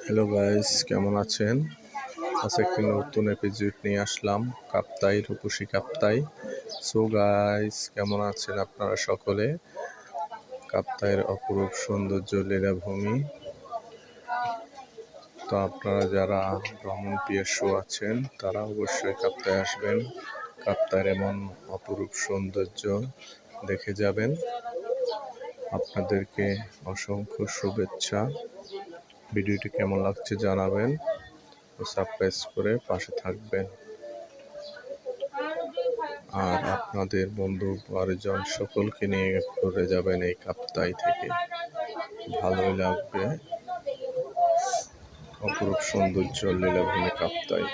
Hello guys, কেমন আছেন? আজ একটি নতুন এপিসোড নিয়ে আসলাম কাপ্তাই, রূপসী কাপ্তাই। সো গাইস, কেমন আছেন আপনারা সকলে? কাপ্তাইয়ের অপরূপ সৌন্দর্য লীলাভূমি। তো আপনারা যারা ভ্রমণ পিয়াসু আছেন তারা অবশ্যই কাপ্তাই আসবেন। কাপ্তাইয়ের এমন অপরূপ সৌন্দর্য দেখে যাবেন। আপনাদেরকে অসংখ্য শুভেচ্ছা। ভিডিওটি কেমন লাগছে জানাবেন ও সাবস্ক্রাইব করে পাশে থাকবেন। আর আপনাদের বন্ধু পরিজন সকলকে নিয়ে ঘুরে যাবেন এই কাপ্তাই থেকে। ভালোই লাগবে। অপরূপ সৌন্দর্য লীলাভূমি কাপ্তাই।